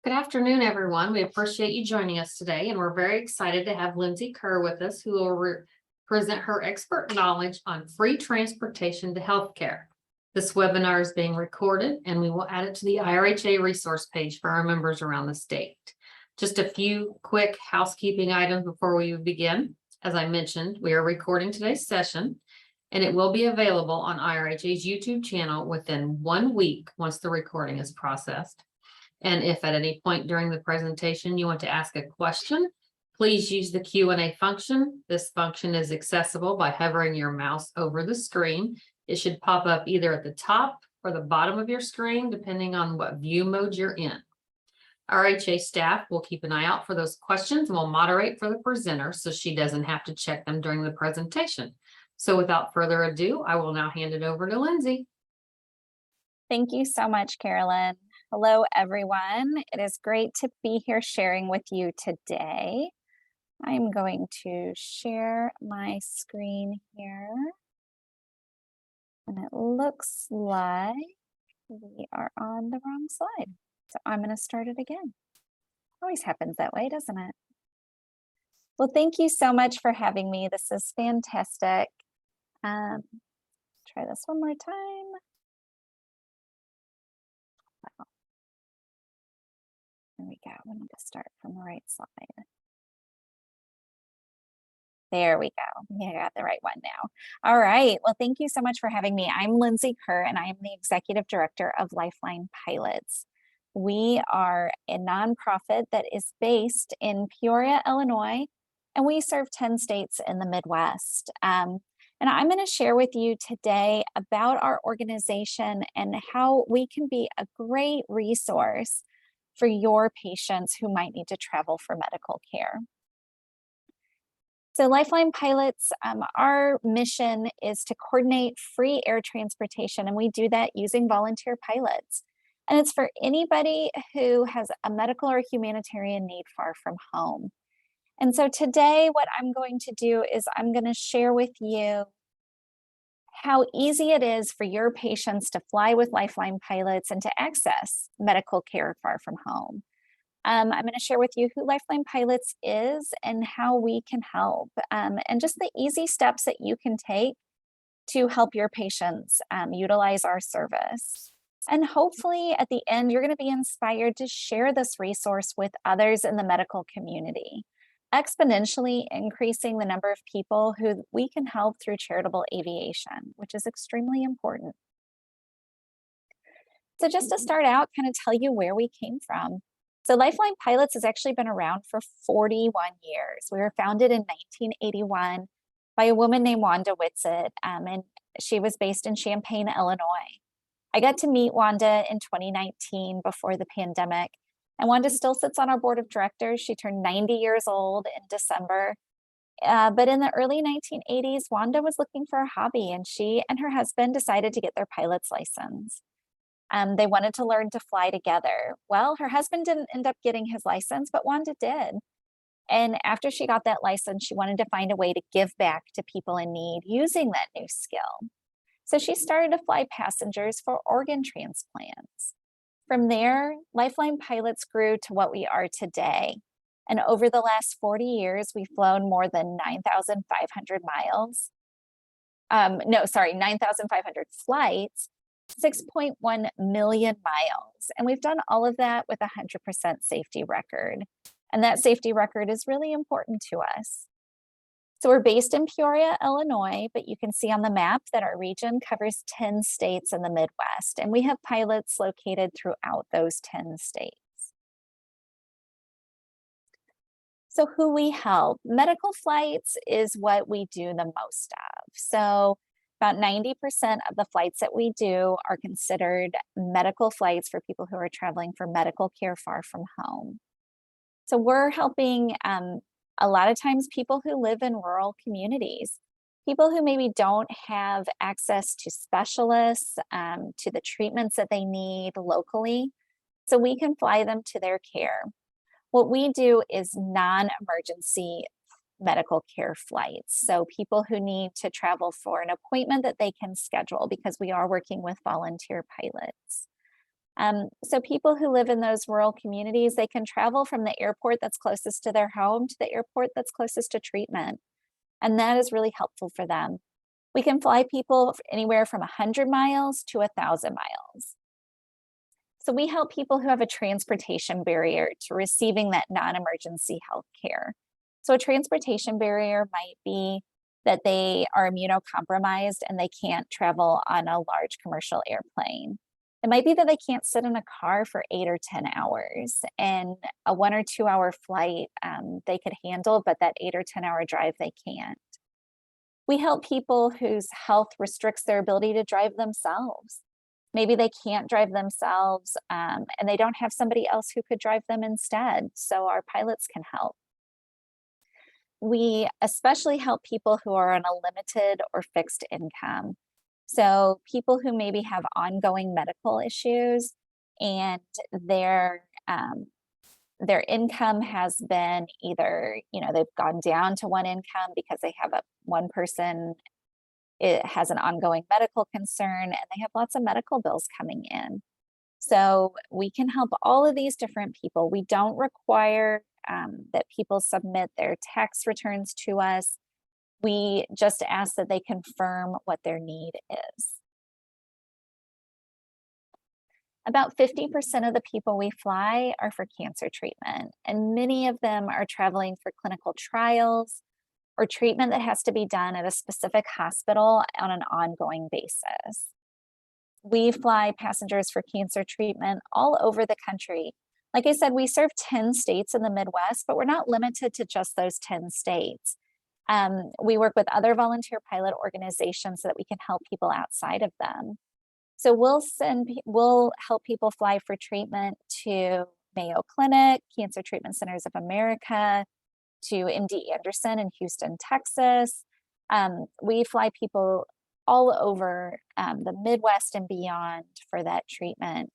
Good afternoon, everyone. We appreciate you joining us today, and we're very excited to have Lindsey Kerr with us, who will present her expert knowledge on free transportation to healthcare. This webinar is being recorded, and we will add it to the IRHA resource page for our members around the state. Just a few quick housekeeping items before we begin. As I mentioned, we are recording today's session, and it will be available on IRHA's YouTube channel within 1 week once the recording is processed. And if at any point during the presentation you want to ask a question, please use the Q&A function. This function is accessible by hovering your mouse over the screen. It should pop up either at the top or the bottom of your screen, depending on what view mode you're in. RHA staff will keep an eye out for those questions and will moderate for the presenter so she doesn't have to check them during the presentation. So without further ado, I will now hand it over to Lindsey. Thank you so much, Carolyn. Hello, everyone. It is great to be here sharing with you today. I'm going to share my screen here. And it looks like we are on the wrong slide. So I'm going to start it again. Always happens that way, doesn't it? Well, thank you so much for having me. This is fantastic. Try this one more time. There we go. We need to start from the right slide. There we go. Yeah, I got the right one now. All right. Well, thank you so much for having me. I'm Lindsey Kerr, and I am the Executive Director of LifeLine Pilots. We are a nonprofit that is based in Peoria, Illinois, and we serve 10 states in the Midwest. And I'm going to share with you today about our organization and how we can be a great resource for your patients who might need to travel for medical care. So LifeLine Pilots, our mission is to coordinate free air transportation, and we do that using volunteer pilots. And it's for anybody who has a medical or humanitarian need far from home. And so today what I'm going to do is I'm going to share with you how easy it is for your patients to fly with LifeLine Pilots and to access medical care far from home. I'm going to share with you who LifeLine Pilots is and how we can help, and just the easy steps that you can take to help your patients utilize our service. And hopefully at the end, you're going to be inspired to share this resource with others in the medical community, exponentially increasing the number of people who we can help through charitable aviation, which is extremely important. So just to start out, kind of tell you where we came from. So LifeLine Pilots has actually been around for 41 years. We were founded in 1981 by a woman named Wanda Whitsitt, and she was based in Champaign, Illinois. I got to meet Wanda in 2019 before the pandemic. And Wanda still sits on our board of directors. She turned 90 years old in December. But in the early 1980s, Wanda was looking for a hobby, and she and her husband decided to get their pilot's license. They wanted to learn to fly together. Well, her husband didn't end up getting his license, but Wanda did. And after she got that license, she wanted to find a way to give back to people in need using that new skill. So she started to fly passengers for organ transplants. From there, LifeLine Pilots grew to what we are today. And over the last 40 years, we've flown more than 9,500 miles. 9,500 flights, 6.1 million miles. And we've done all of that with a 100% safety record. And that safety record is really important to us. So we're based in Peoria, Illinois, but you can see on the map that our region covers 10 states in the Midwest, and we have pilots located throughout those 10 states. So who we help? Medical flights is what we do the most of. So about 90% of the flights that we do are considered medical flights for people who are traveling for medical care far from home. So we're helping a lot of times people who live in rural communities, people who maybe don't have access to specialists, to the treatments that they need locally, so we can fly them to their care. What we do is non-emergency medical care flights. So people who need to travel for an appointment that they can schedule, because we are working with volunteer pilots. So people who live in those rural communities, they can travel from the airport that's closest to their home to the airport that's closest to treatment. And that is really helpful for them. We can fly people anywhere from 100 miles to 1,000 miles. So we help people who have a transportation barrier to receiving that non-emergency health care. So a transportation barrier might be that they are immunocompromised and they can't travel on a large commercial airplane. It might be that they can't sit in a car for 8 or 10 hours, and a 1 or 2 hour flight they could handle, but that 8 or 10 hour drive they can't. We help people whose health restricts their ability to drive themselves. Maybe they can't drive themselves and they don't have somebody else who could drive them instead. So our pilots can help. We especially help people who are on a limited or fixed income. So people who maybe have ongoing medical issues and their income has been either, they've gone down to one income because they have one person, it has an ongoing medical concern and they have lots of medical bills coming in. So we can help all of these different people. We don't require that people submit their tax returns to us. We just ask that they confirm what their need is. About 50% of the people we fly are for cancer treatment, and many of them are traveling for clinical trials or treatment that has to be done at a specific hospital on an ongoing basis. We fly passengers for cancer treatment all over the country. Like I said, we serve 10 states in the Midwest, but we're not limited to just those 10 states. We work with other volunteer pilot organizations so that we can help people outside of them. So we'll help people fly for treatment to Mayo Clinic, Cancer Treatment Centers of America, to MD Anderson in Houston, Texas. We fly people all over the Midwest and beyond for that treatment.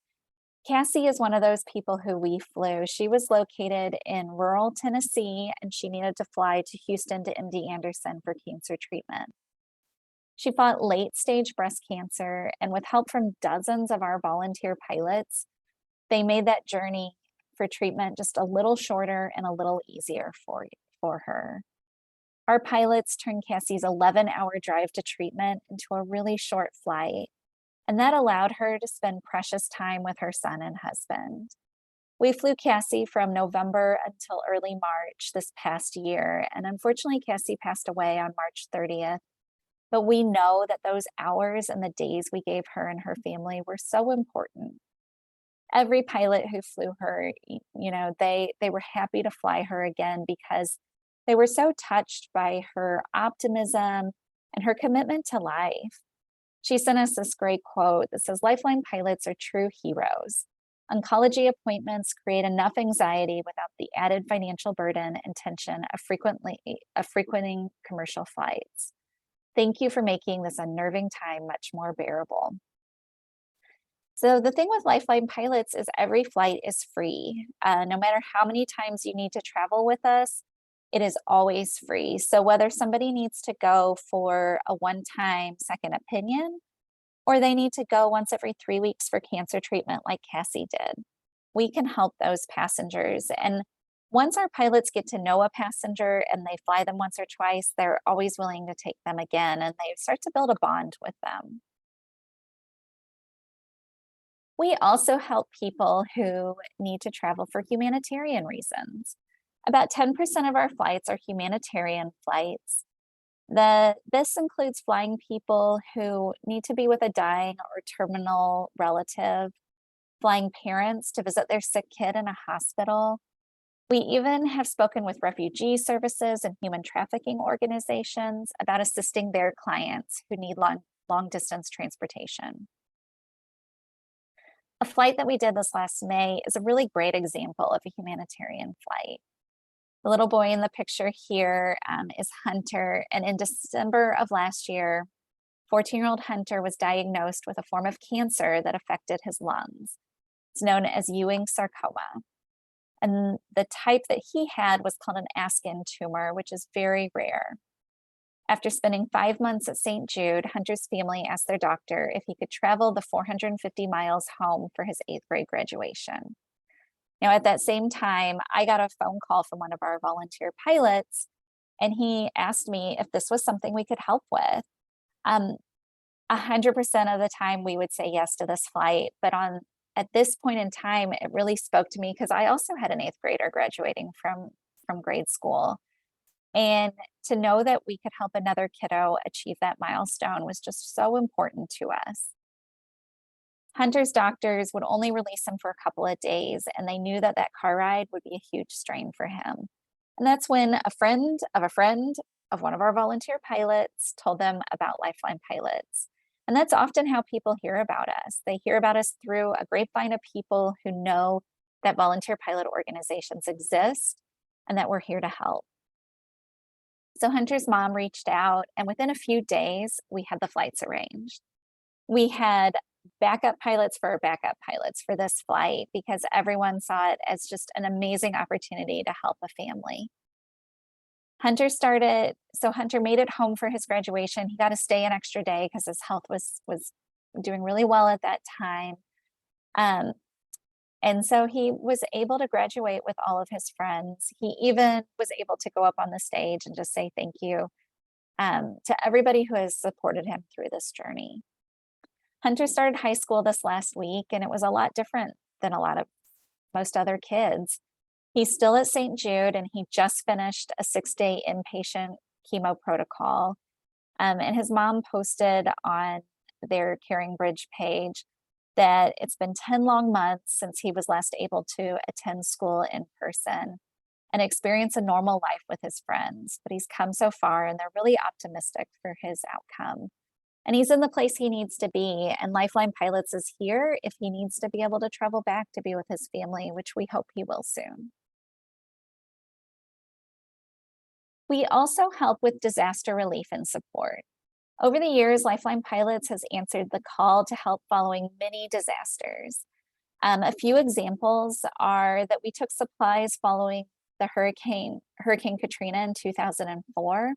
Cassie is one of those people who we flew. She was located in rural Tennessee and she needed to fly to Houston to MD Anderson for cancer treatment. She fought late-stage breast cancer, and with help from dozens of our volunteer pilots, they made that journey for treatment just a little shorter and a little easier for her. Our pilots turned Cassie's 11-hour drive to treatment into a really short flight, and that allowed her to spend precious time with her son and husband. We flew Cassie from November until early March this past year, and unfortunately, Cassie passed away on March 30th. But we know that those hours and the days we gave her and her family were so important. Every pilot who flew her, they were happy to fly her again because they were so touched by her optimism and her commitment to life. She sent us this great quote that says, "LifeLine pilots are true heroes. Oncology appointments create enough anxiety without the added financial burden and tension of frequenting commercial flights. Thank you for making this unnerving time much more bearable." So the thing with LifeLine Pilots is every flight is free. No matter how many times you need to travel with us, it is always free. So whether somebody needs to go for a one-time second opinion, or they need to go once every 3 weeks for cancer treatment like Cassie did, we can help those passengers. And once our pilots get to know a passenger and they fly them once or twice, they're always willing to take them again and they start to build a bond with them. We also help people who need to travel for humanitarian reasons. About 10% of our flights are humanitarian flights. This includes flying people who need to be with a dying or terminal relative, flying parents to visit their sick kid in a hospital. We even have spoken with refugee services and human trafficking organizations about assisting their clients who need long distance transportation. A flight that we did this last May is a really great example of a humanitarian flight. The little boy in the picture here is Hunter, and in December of last year, 14-year-old Hunter was diagnosed with a form of cancer that affected his lungs. It's known as Ewing sarcoma. And the type that he had was called an Askin tumor, which is very rare. After spending 5 months at St. Jude, Hunter's family asked their doctor if he could travel the 450 miles home for his 8th grade graduation. Now, at that same time, I got a phone call from one of our volunteer pilots, and he asked me if this was something we could help with. 100% of the time, we would say yes to this flight, but at this point in time, it really spoke to me because I also had an 8th grader graduating from grade school. And to know that we could help another kiddo achieve that milestone was just so important to us. Hunter's doctors would only release him for a couple of days, and they knew that that car ride would be a huge strain for him. And that's when a friend of one of our volunteer pilots told them about LifeLine Pilots. And that's often how people hear about us. They hear about us through a grapevine of people who know that volunteer pilot organizations exist and that we're here to help. So Hunter's mom reached out, and within a few days, we had the flights arranged. We had backup pilots for this flight because everyone saw it as just an amazing opportunity to help a family. Hunter made it home for his graduation. He got to stay an extra day because his health was doing really well at that time. And so he was able to graduate with all of his friends. He even was able to go up on the stage and just say thank you to everybody who has supported him through this journey. Hunter started high school this last week, and it was a lot different than most other kids. He's still at St. Jude, and he just finished a 6-day inpatient chemo protocol. And his mom posted on their Caring Bridge page that it's been 10 long months since he was last able to attend school in person and experience a normal life with his friends. But he's come so far, and they're really optimistic for his outcome. And he's in the place he needs to be, and LifeLine Pilots is here if he needs to be able to travel back to be with his family, which we hope he will soon. We also help with disaster relief and support. Over the years, LifeLine Pilots has answered the call to help following many disasters. A few examples are that we took supplies following the Hurricane Katrina in 2004.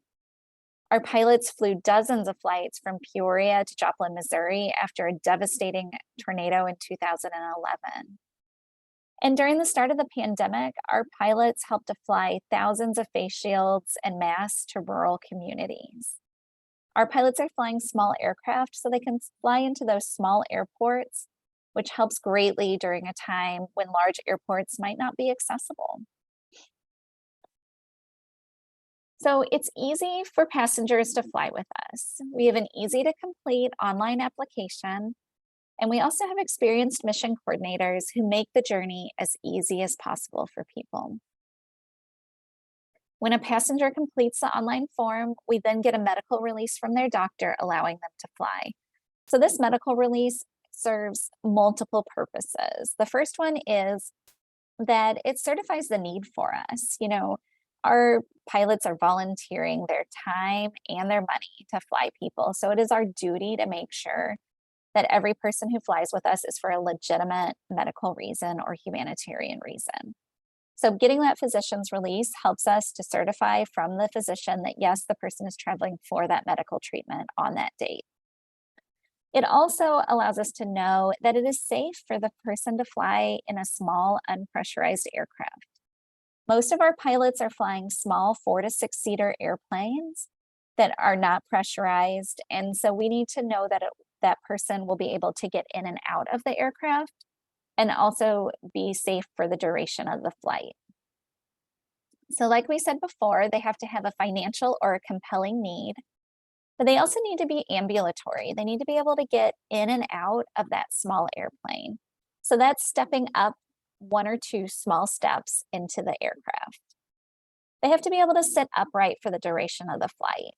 Our pilots flew dozens of flights from Peoria to Joplin, Missouri after a devastating tornado in 2011. And during the start of the pandemic, our pilots helped to fly thousands of face shields and masks to rural communities. Our pilots are flying small aircraft so they can fly into those small airports, which helps greatly during a time when large airports might not be accessible. So it's easy for passengers to fly with us. We have an easy to complete online application, and we also have experienced mission coordinators who make the journey as easy as possible for people. When a passenger completes the online form, we then get a medical release from their doctor allowing them to fly. So this medical release serves multiple purposes. The first one is that it certifies the need for us. Our pilots are volunteering their time and their money to fly people. So it is our duty to make sure that every person who flies with us is for a legitimate medical reason or humanitarian reason. So getting that physician's release helps us to certify from the physician that yes, the person is traveling for that medical treatment on that date. It also allows us to know that it is safe for the person to fly in a small, unpressurized aircraft. Most of our pilots are flying small 4 to 6 seater airplanes that are not pressurized. And so we need to know that that person will be able to get in and out of the aircraft and also be safe for the duration of the flight. So like we said before, they have to have a financial or a compelling need, but they also need to be ambulatory. They need to be able to get in and out of that small airplane. So that's stepping up 1 or 2 small steps into the aircraft. They have to be able to sit upright for the duration of the flight.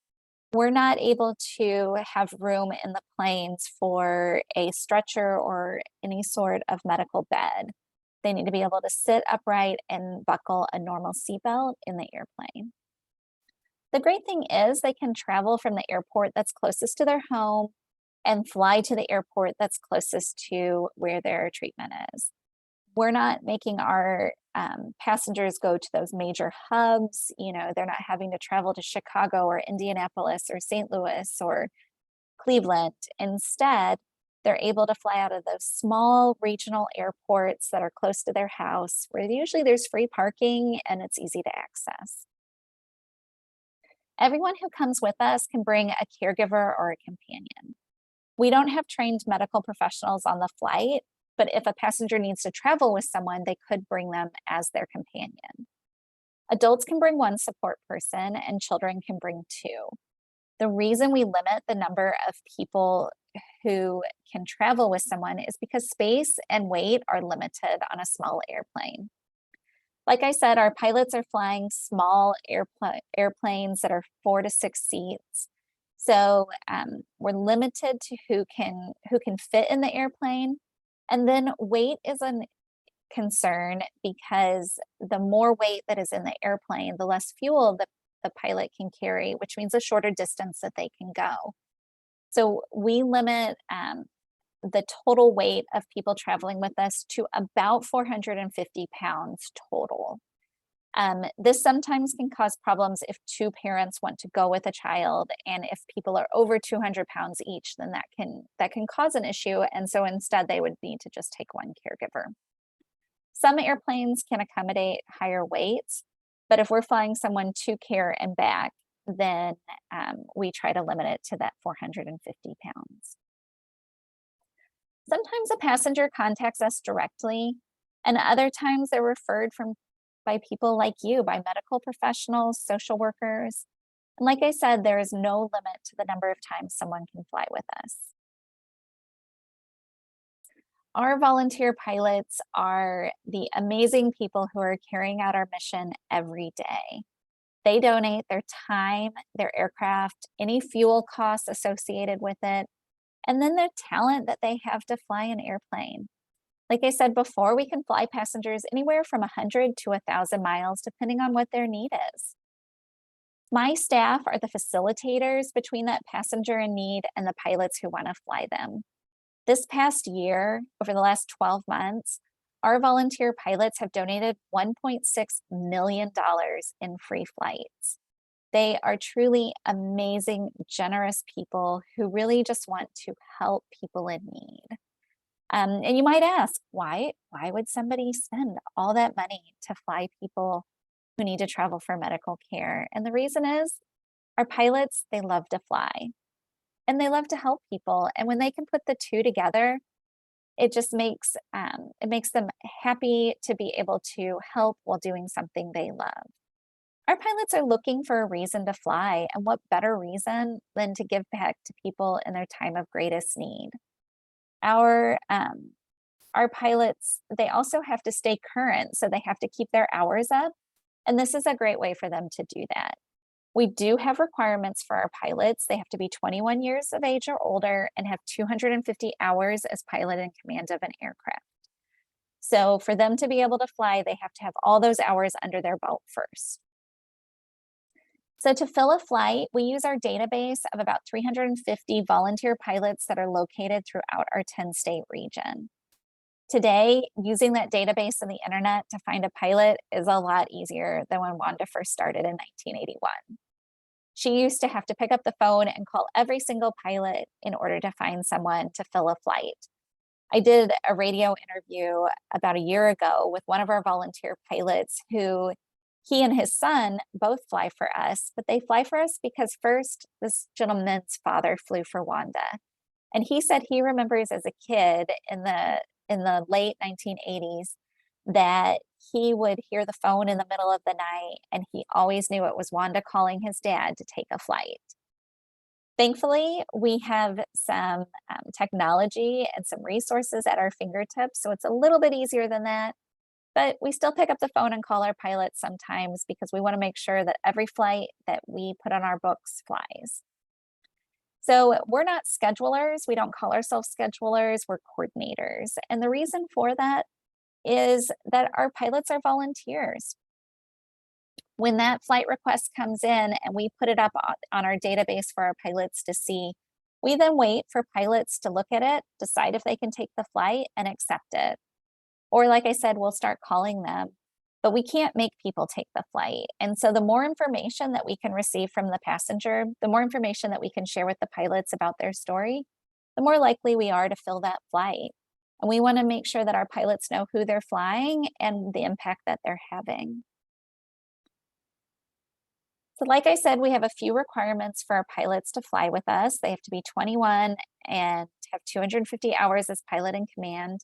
We're not able to have room in the planes for a stretcher or any sort of medical bed. They need to be able to sit upright and buckle a normal seatbelt in the airplane. The great thing is they can travel from the airport that's closest to their home and fly to the airport that's closest to where their treatment is. We're not making our passengers go to those major hubs. They're not having to travel to Chicago or Indianapolis or St. Louis or Cleveland. Instead, they're able to fly out of those small regional airports that are close to their house, where usually there's free parking and it's easy to access. Everyone who comes with us can bring a caregiver or a companion. We don't have trained medical professionals on the flight, but if a passenger needs to travel with someone, they could bring them as their companion. Adults can bring one support person and children can bring two. The reason we limit the number of people who can travel with someone is because space and weight are limited on a small airplane. Like I said, our pilots are flying small airplanes that are 4 to 6 seats. So we're limited to who can fit in the airplane. And then weight is a concern because the more weight that is in the airplane, the less fuel the pilot can carry, which means a shorter distance that they can go. So we limit the total weight of people traveling with us to about 450 pounds total. This sometimes can cause problems if two parents want to go with a child, and if people are over 200 pounds each, then that can cause an issue. And so instead they would need to just take one caregiver. Some airplanes can accommodate higher weights, but if we're flying someone to care and back, then we try to limit it to that 450 pounds. Sometimes a passenger contacts us directly, and other times they're referred by people like you, by medical professionals, social workers. And like I said, there is no limit to the number of times someone can fly with us. Our volunteer pilots are the amazing people who are carrying out our mission every day. They donate their time, their aircraft, any fuel costs associated with it, and then the talent that they have to fly an airplane. Like I said before, we can fly passengers anywhere from 100 to 1,000 miles, depending on what their need is. My staff are the facilitators between that passenger in need and the pilots who want to fly them. This past year, over the last 12 months, our volunteer pilots have donated $1.6 million in free flights. They are truly amazing, generous people who really just want to help people in need. And you might ask, why would somebody spend all that money to fly people who need to travel for medical care? And the reason is our pilots, they love to fly and they love to help people. And when they can put the two together, it just makes them happy to be able to help while doing something they love. Our pilots are looking for a reason to fly, and what better reason than to give back to people in their time of greatest need. Our pilots, they also have to stay current, so they have to keep their hours up, and this is a great way for them to do that. We do have requirements for our pilots. They have to be 21 years of age or older and have 250 hours as pilot in command of an aircraft. So for them to be able to fly, they have to have all those hours under their belt first. So to fill a flight, we use our database of about 350 volunteer pilots that are located throughout our 10-state region. Today, using that database and the internet to find a pilot is a lot easier than when Wanda first started in 1981. She used to have to pick up the phone and call every single pilot in order to find someone to fill a flight. I did a radio interview about a year ago with one of our volunteer pilots who he and his son both fly for us, but they fly for us because first, this gentleman's father flew for Wanda. And he said he remembers as a kid in the late 1980s that he would hear the phone in the middle of the night and he always knew it was Wanda calling his dad to take a flight. Thankfully, we have some technology and some resources at our fingertips, so it's a little bit easier than that. But we still pick up the phone and call our pilots sometimes because we want to make sure that every flight that we put on our books flies. So we're not schedulers. We don't call ourselves schedulers. We're coordinators. And the reason for that is that our pilots are volunteers. When that flight request comes in and we put it up on our database for our pilots to see, we then wait for pilots to look at it, decide if they can take the flight and accept it. Or like I said, we'll start calling them but we can't make people take the flight. And so the more information that we can receive from the passenger, the more information that we can share with the pilots about their story, the more likely we are to fill that flight. And we want to make sure that our pilots know who they're flying and the impact that they're having. So like I said, we have a few requirements for our pilots to fly with us. They have to be 21 and have 250 hours as pilot in command.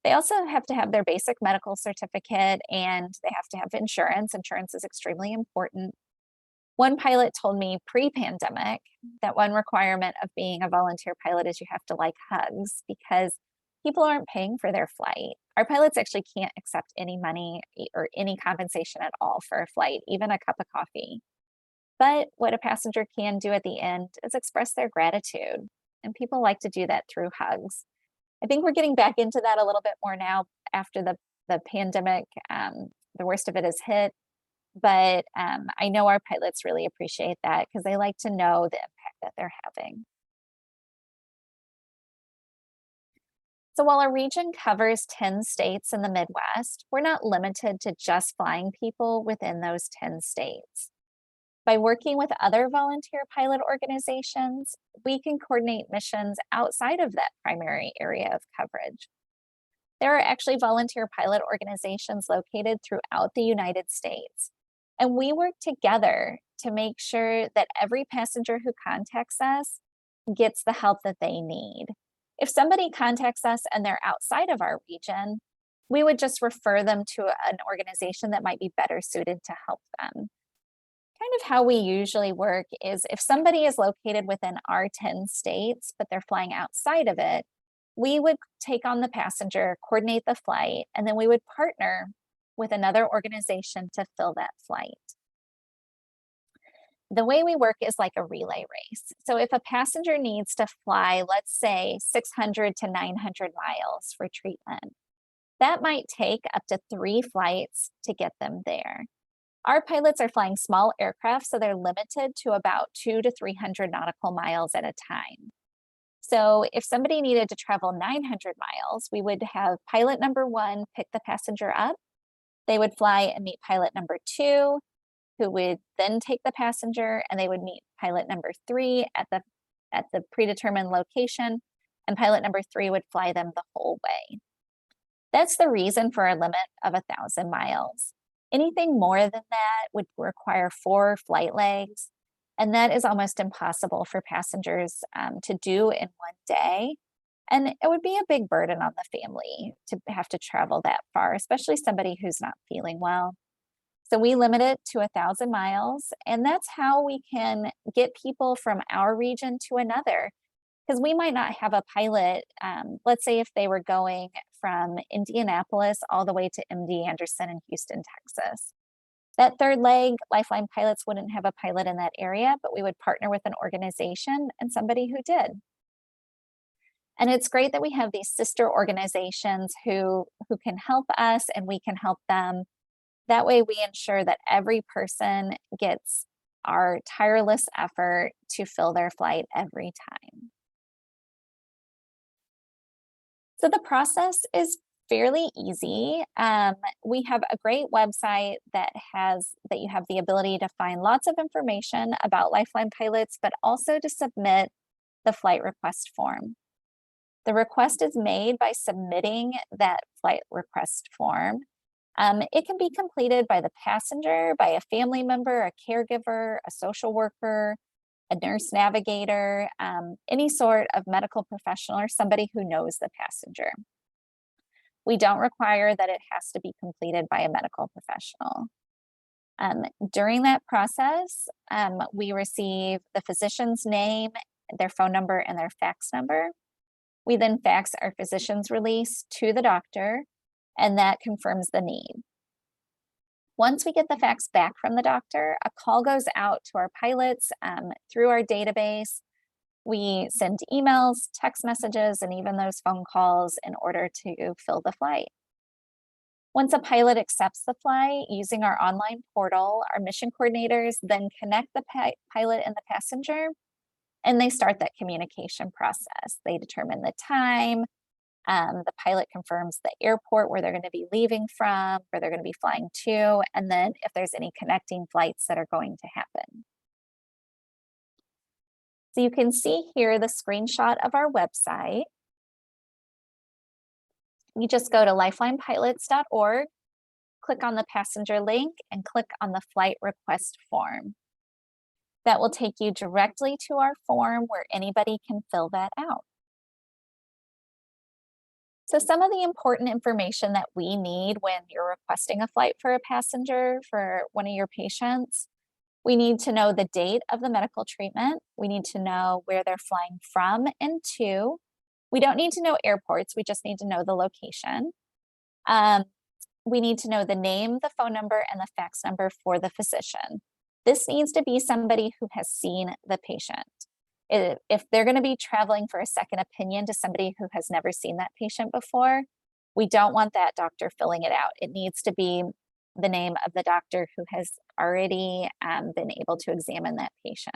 They also have to have their basic medical certificate, and they have to have insurance. Insurance is extremely important. One pilot told me pre-pandemic that one requirement of being a volunteer pilot is you have to like hugs, because people aren't paying for their flight. Our pilots actually can't accept any money or any compensation at all for a flight, even a cup of coffee. But what a passenger can do at the end is express their gratitude, and people like to do that through hugs. I think we're getting back into that a little bit more now after the pandemic. The worst of it is hit, but I know our pilots really appreciate that because they like to know the impact that they're having. So while our region covers 10 states in the Midwest, we're not limited to just flying people within those 10 states. By working with other volunteer pilot organizations, we can coordinate missions outside of that primary area of coverage. There are actually volunteer pilot organizations located throughout the United States, and we work together to make sure that every passenger who contacts us gets the help that they need. If somebody contacts us and they're outside of our region, we would just refer them to an organization that might be better suited to help them. Kind of how we usually work is if somebody is located within our 10 states, but they're flying outside of it, we would take on the passenger, coordinate the flight, and then we would partner with another organization to fill that flight. The way we work is like a relay race. So if a passenger needs to fly, let's say 600 to 900 miles for treatment, that might take up to 3 flights to get them there. Our pilots are flying small aircraft, so they're limited to about 200 to 300 nautical miles at a time. So if somebody needed to travel 900 miles, we would have pilot number 1 pick the passenger up. They would fly and meet pilot number 2, who would then take the passenger, and they would meet pilot number 3 at the predetermined location, and pilot number 3 would fly them the whole way. That's the reason for our limit of 1,000 miles. Anything more than that would require 4 flight legs, and that is almost impossible for passengers to do in one day. And it would be a big burden on the family to have to travel that far, especially somebody who's not feeling well. So we limit it to 1,000 miles, and that's how we can get people from our region to another. Because we might not have a pilot, let's say if they were going from Indianapolis all the way to MD Anderson in Houston, Texas. That third leg, LifeLine Pilots wouldn't have a pilot in that area, but we would partner with an organization and somebody who did. And it's great that we have these sister organizations who can help us and we can help them. That way we ensure that every person gets our tireless effort to fill their flight every time. So the process is fairly easy. We have a great website that you have the ability to find lots of information about LifeLine Pilots, but also to submit the flight request form. The request is made by submitting that flight request form. It can be completed by the passenger, by a family member, a caregiver, a social worker, a nurse navigator, any sort of medical professional or somebody who knows the passenger. We don't require that it has to be completed by a medical professional. During that process, we receive the physician's name, their phone number, and their fax number. We then fax our physician's release to the doctor, and that confirms the need. Once we get the fax back from the doctor, a call goes out to our pilots through our database. We send emails, text messages, and even those phone calls in order to fill the flight. Once a pilot accepts the flight using our online portal, our mission coordinators then connect the pilot and the passenger, and they start that communication process. They determine the time, The pilot confirms the airport where they're going to be leaving from, where they're going to be flying to, and then if there's any connecting flights that are going to happen. So you can see here the screenshot of our website. You just go to lifelinepilots.org, click on the passenger link, and click on the flight request form. That will take you directly to our form where anybody can fill that out. So some of the important information that we need when you're requesting a flight for a passenger for one of your patients, we need to know the date of the medical treatment. We need to know where they're flying from and to. We don't need to know airports. We just need to know the location. We need to know the name, the phone number, and the fax number for the physician. This needs to be somebody who has seen the patient. If they're going to be traveling for a second opinion to somebody who has never seen that patient before, we don't want that doctor filling it out. It needs to be the name of the doctor who has already been able to examine that patient.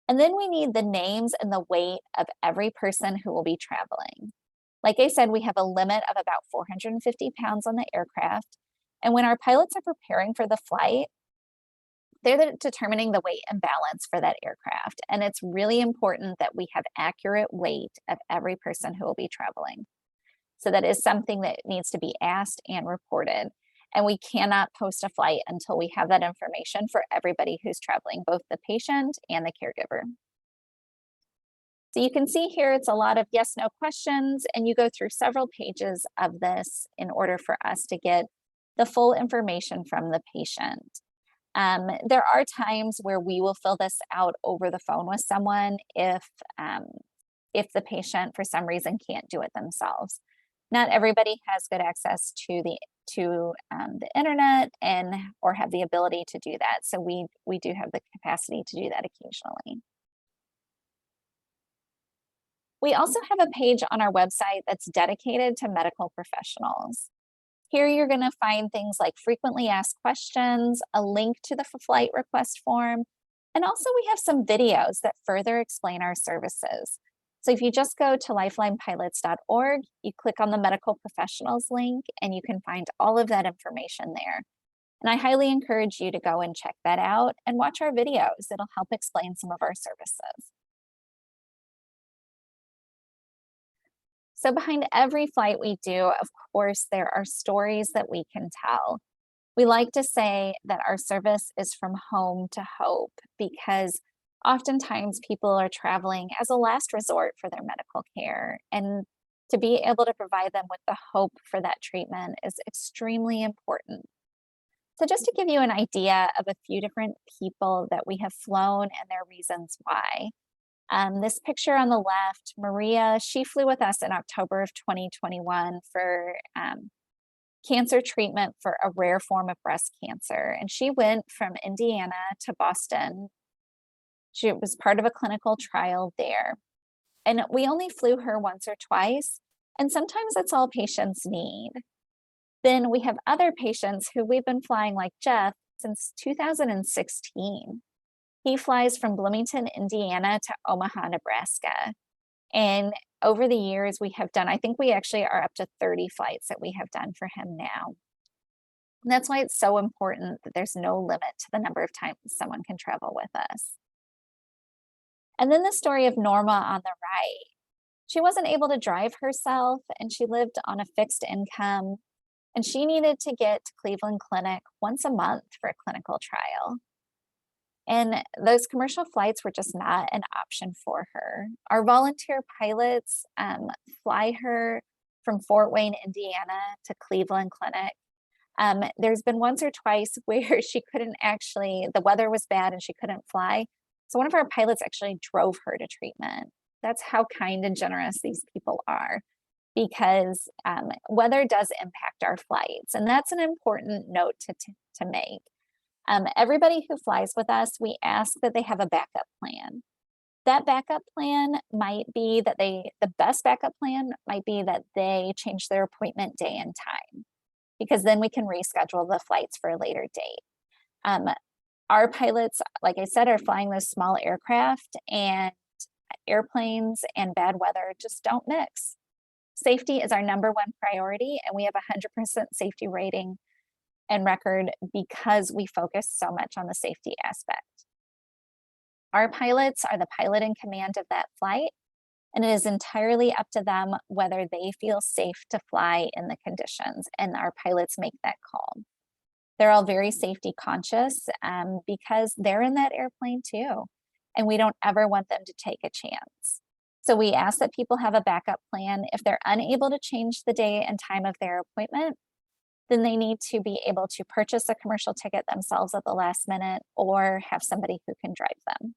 And then we need the names and the weight of every person who will be traveling. Like I said, we have a limit of about 450 pounds on the aircraft. And when our pilots are preparing for the flight, they're determining the weight and balance for that aircraft. And it's really important that we have accurate weight of every person who will be traveling. So that is something that needs to be asked and reported. And we cannot post a flight until we have that information for everybody who's traveling, both the patient and the caregiver. So you can see here, it's a lot of yes, no questions, and you go through several pages of this in order for us to get the full information from the patient. There are times where we will fill this out over the phone with someone if the patient for some reason can't do it themselves. Not everybody has good access to the internet or have the ability to do that. So we do have the capacity to do that occasionally. We also have a page on our website that's dedicated to medical professionals. Here you're going to find things like frequently asked questions, a link to the flight request form, and also we have some videos that further explain our services. So if you just go to lifelinepilots.org, you click on the medical professionals link, and you can find all of that information there. And I highly encourage you to go and check that out and watch our videos. It'll help explain some of our services. So behind every flight we do, of course, there are stories that we can tell. We like to say that our service is from home to hope because oftentimes people are traveling as a last resort for their medical care. And to be able to provide them with the hope for that treatment is extremely important. So just to give you an idea of a few different people that we have flown and their reasons why. This picture on the left, Maria, she flew with us in October of 2021 for cancer treatment for a rare form of breast cancer. And she went from Indiana to Boston. She was part of a clinical trial there. And we only flew her once or twice. And sometimes that's all patients need. Then we have other patients who we've been flying like Jeff since 2016. He flies from Bloomington, Indiana to Omaha, Nebraska. And over the years we have done, I think we actually are up to 30 flights that we have done for him now. And that's why it's so important that there's no limit to the number of times someone can travel with us. And then the story of Norma on the right. She wasn't able to drive herself and she lived on a fixed income, and she needed to get to Cleveland Clinic once a month for a clinical trial. And those commercial flights were just not an option for her. Our volunteer pilots fly her from Fort Wayne, Indiana to Cleveland Clinic. There's been once or twice where she couldn't actually, the weather was bad and she couldn't fly. So one of our pilots actually drove her to treatment. That's how kind and generous these people are, because weather does impact our flights. And that's an important note to make. Everybody who flies with us, we ask that they have a backup plan. That backup plan might be that the best backup plan might be that they change their appointment day and time, because then we can reschedule the flights for a later date. Our pilots, like I said, are flying those small aircraft, and airplanes and bad weather just don't mix. Safety is our number one priority, and we have a 100% safety rating and record because we focus so much on the safety aspect. Our pilots are the pilot in command of that flight, and it is entirely up to them whether they feel safe to fly in the conditions, and our pilots make that call. They're all very safety conscious because they're in that airplane too, and we don't ever want them to take a chance. So we ask that people have a backup plan. If they're unable to change the day and time of their appointment, then they need to be able to purchase a commercial ticket themselves at the last minute or have somebody who can drive them.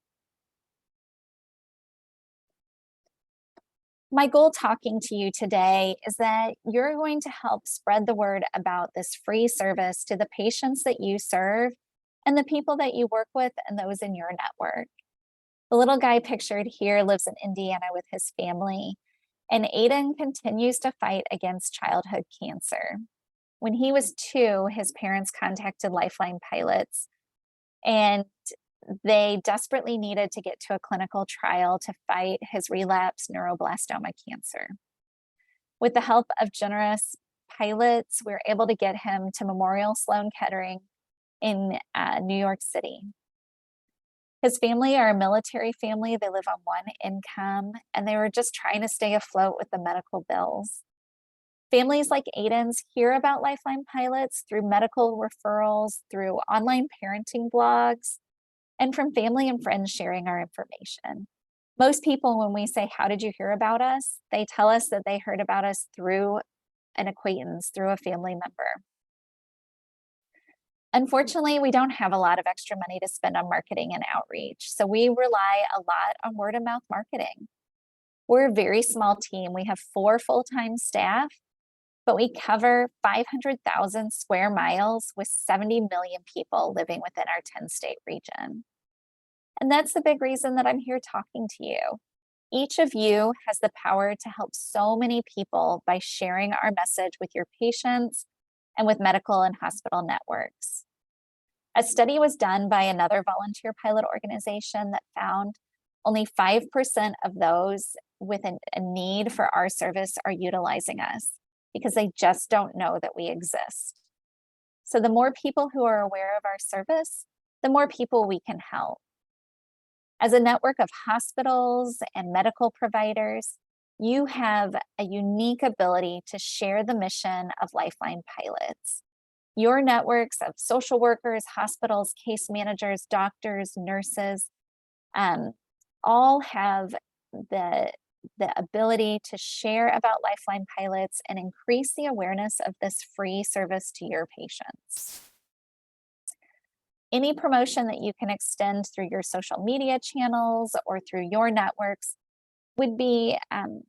My goal talking to you today is that you're going to help spread the word about this free service to the patients that you serve and the people that you work with and those in your network. The little guy pictured here lives in Indiana with his family, and Aiden continues to fight against childhood cancer. When he was 2, his parents contacted LifeLine Pilots, and they desperately needed to get to a clinical trial to fight his relapsed neuroblastoma cancer. With the help of generous pilots, we were able to get him to Memorial Sloan Kettering in New York City. His family are a military family. They live on one income, and they were just trying to stay afloat with the medical bills. Families like Aiden's hear about LifeLine Pilots through medical referrals, through online parenting blogs, and from family and friends sharing our information. Most people, when we say, "How did you hear about us?" they tell us that they heard about us through an acquaintance, through a family member. Unfortunately, we don't have a lot of extra money to spend on marketing and outreach, so we rely a lot on word of mouth marketing. We're a very small team. We have 4 full-time staff, but we cover 500,000 square miles with 70 million people living within our 10-state region. And that's the big reason that I'm here talking to you. Each of you has the power to help so many people by sharing our message with your patients and with medical and hospital networks. A study was done by another volunteer pilot organization that found only 5% of those with a need for our service are utilizing us because they just don't know that we exist. So the more people who are aware of our service, the more people we can help. As a network of hospitals and medical providers, you have a unique ability to share the mission of LifeLine Pilots. Your networks of social workers, hospitals, case managers, doctors, nurses, all have the ability to share about LifeLine Pilots and increase the awareness of this free service to your patients. Any promotion that you can extend through your social media channels or through your networks would be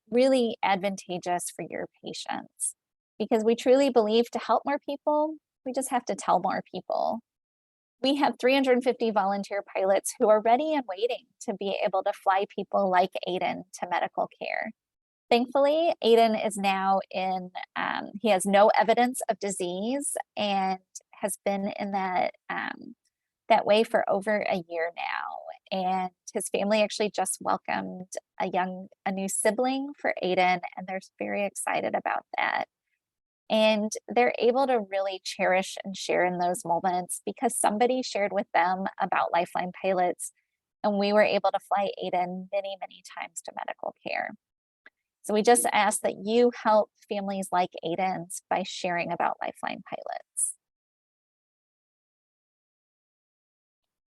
really advantageous for your patients, because we truly believe to help more people, we just have to tell more people. We have 350 volunteer pilots who are ready and waiting to be able to fly people like Aiden to medical care. Thankfully, Aiden is now he has no evidence of disease and has been in that way for over a year now. And his family actually just welcomed a new sibling for Aiden, and they're very excited about that. And they're able to really cherish and share in those moments because somebody shared with them about LifeLine Pilots, and we were able to fly Aiden many, many times to medical care. So we just ask that you help families like Aiden's by sharing about LifeLine Pilots.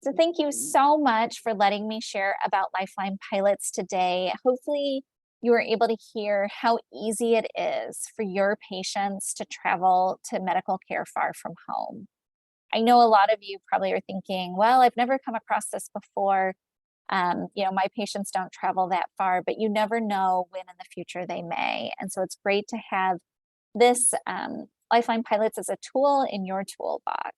So thank you so much for letting me share about LifeLine Pilots today. Hopefully you were able to hear how easy it is for your patients to travel to medical care far from home. I know a lot of you probably are thinking, well, I've never come across this before. My patients don't travel that far, but you never know when in the future they may. And so it's great to have this LifeLine Pilots as a tool in your toolbox.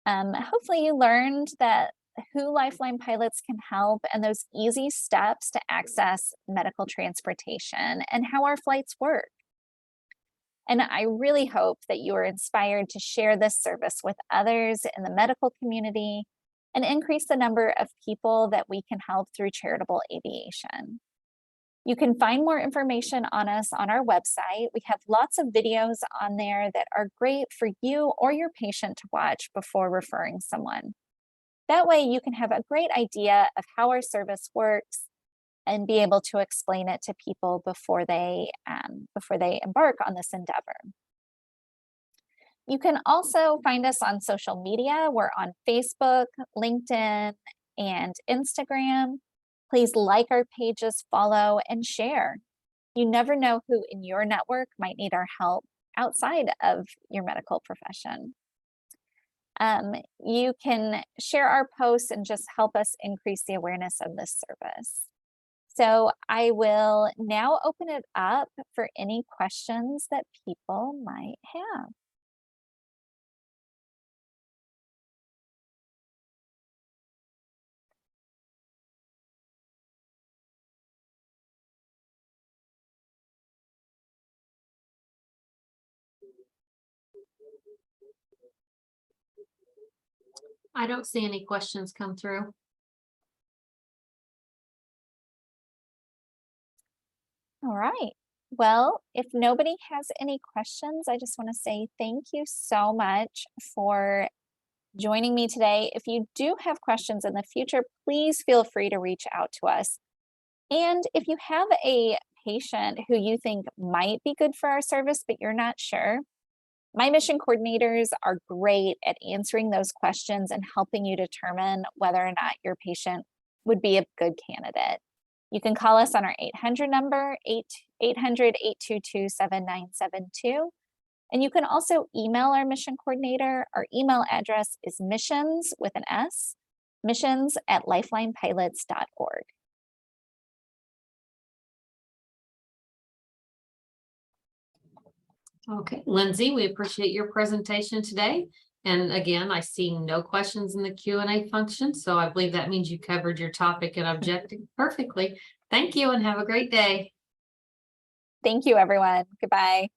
Hopefully you learned that who LifeLine Pilots can help and those easy steps to access medical transportation and how our flights work. And I really hope that you are inspired to share this service with others in the medical community and increase the number of people that we can help through charitable aviation. You can find more information on us on our website. We have lots of videos on there that are great for you or your patient to watch before referring someone. That way you can have a great idea of how our service works and be able to explain it to people before they embark on this endeavor. You can also find us on social media. We're on Facebook, LinkedIn, and Instagram. Please like our pages, follow, and share. You never know who in your network might need our help outside of your medical profession. You can share our posts and just help us increase the awareness of this service. So I will now open it up for any questions that people might have. I don't see any questions come through. All right. Well, if nobody has any questions, I just want to say thank you so much for joining me today. If you do have questions in the future, please feel free to reach out to us. And if you have a patient who you think might be good for our service, but you're not sure, my mission coordinators are great at answering those questions and helping you determine whether or not your patient would be a good candidate. You can call us on our 800 number, 800-822-7972. And you can also email our mission coordinator. Our email address is missions with an S, missions@lifelinepilots.org. Okay, Lindsey, we appreciate your presentation today. And again, I see no questions in the Q&A function, so I believe that means you covered your topic and objective perfectly. Thank you and have a great day. Thank you, everyone. Goodbye.